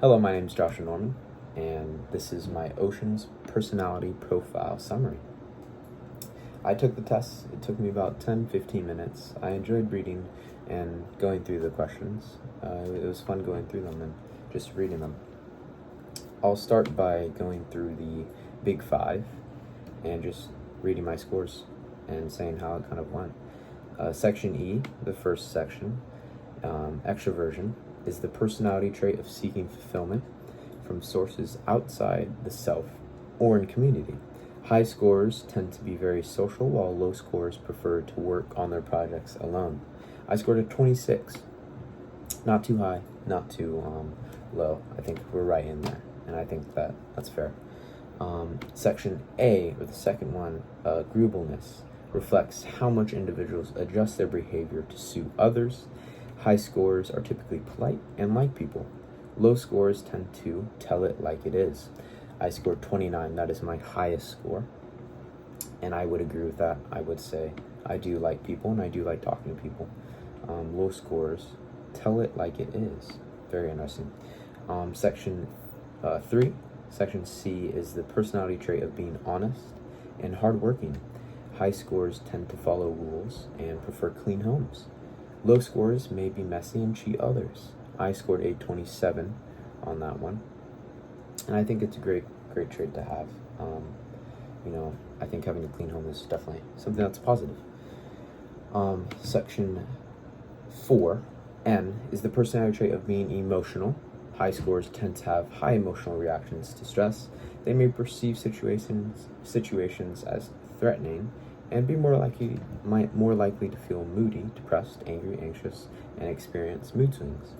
Hello, my name is Joshua Norman, and this is my Oceans Personality Profile Summary. I took the test. It took me about 10-15 minutes. I enjoyed reading and going through the questions. It was fun going through them and just reading them. I'll start by going through the Big Five and just reading my scores and saying how it kind of went. Section E, the first section, extroversion, is the personality trait of seeking fulfillment from sources outside the self or in community. High scores tend to be very social, while low scores prefer to work on their projects alone. I scored a 26. Not too high, not too low. I think we're right in there, and I think that's fair. Section A, or the second one, agreeableness, reflects how much individuals adjust their behavior to suit others. High scores are typically polite and like people. Low scores tend to tell it like it is. I scored 29. That is my highest score, and I would agree with that. I would say I do like people and I do like talking to people. Low scores tell it like it is. Very interesting. Section 3, Section C, is the personality trait of being honest and hardworking. High scores tend to follow rules and prefer clean homes. Low scores may be messy and cheat others. I scored a 27 on that one, and I think it's a great trait to have. I think having a clean home is definitely something that's positive. Section 4, N, is the personality trait of being emotional. High scores tend to have high emotional reactions to stress. They may perceive situations as threatening and be more likely to feel moody, depressed, angry, anxious, and experience mood swings.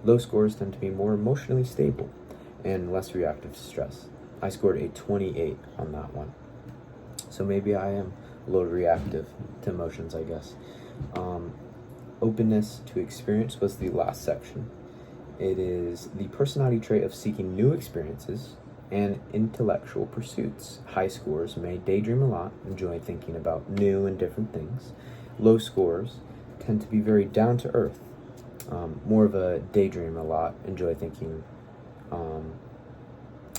Low scores tend to be more emotionally stable and less reactive to stress. I scored a 28 on that one. So maybe I am a little reactive to emotions, I guess. Openness to experience was the last section. It is the personality trait of seeking new experiences and intellectual pursuits. High scores may daydream a lot, enjoy thinking about new and different things. Low scores tend to be very down to earth, more of a daydream a lot, enjoy thinking,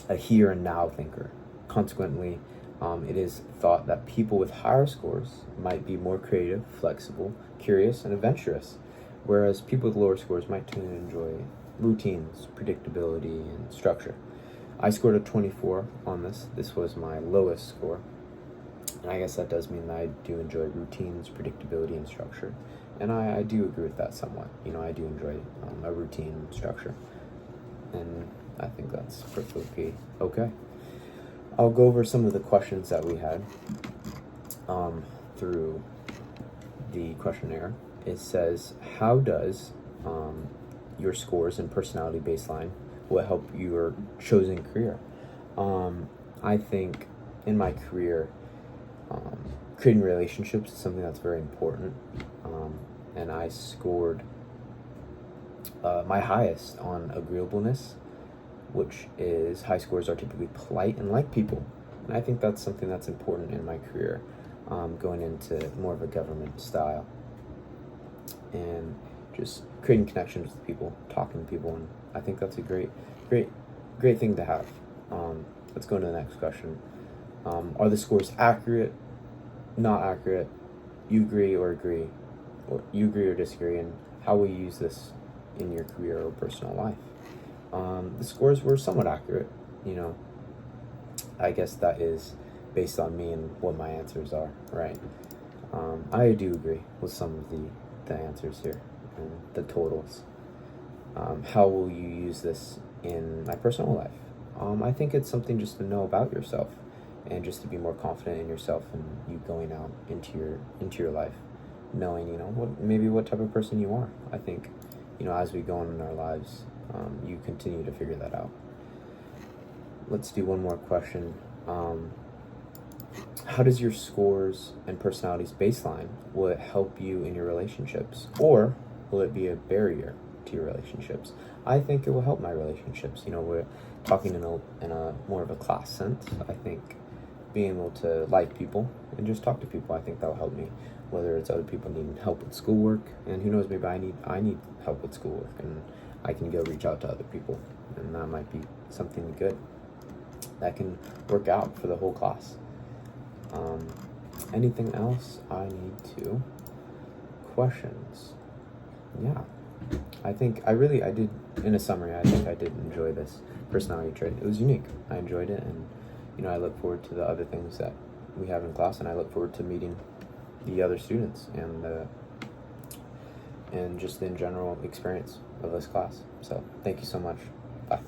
a here and now thinker. Consequently, it is thought that people with higher scores might be more creative, flexible, curious, and adventurous, whereas people with lower scores might tend to enjoy routines, predictability, and structure. I scored a 24 on this. This was my lowest score. And I guess that does mean that I do enjoy routines, predictability, and structure. And I do agree with that somewhat. I do enjoy a routine and structure. And I think that's perfectly okay. I'll go over some of the questions that we had through the questionnaire. It says, how does your scores and personality baseline will help your chosen career? I think in my career, creating relationships is something that's very important, and I scored my highest on agreeableness, which is high scores are typically polite and like people, and I think that's something that's important in my career, going into more of a government style, and just creating connections with people, talking to people, and I think that's a great thing to have. Let's go into the next question. Are the scores accurate, not accurate? You agree or disagree, and how will you use this in your career or personal life? The scores were somewhat accurate. I guess that is based on me and what my answers are, right? I do agree with some of the answers here and the totals. How will you use this in my personal life? I think it's something just to know about yourself and just to be more confident in yourself and you going out into your life, knowing what type of person you are. I think as we go on in our lives, you continue to figure that out. Let's do one more question. How does your scores and personalities baseline, will it help you in your relationships, or will it be a barrier to your relationships? I think it will help my relationships. We're talking in a more of a class sense. I think being able to like people and just talk to people, I think that'll help me. Whether it's other people needing help with schoolwork, and who knows, maybe I need help with schoolwork, and I can go reach out to other people and and that might be something good that can work out for the whole class. Anything else I need to? Questions? Yeah. I did, in a summary, I think I did enjoy this personality trait. It was unique. I enjoyed it, and, I look forward to the other things that we have in class, and I look forward to meeting the other students and just the general experience of this class. So, thank you so much. Bye.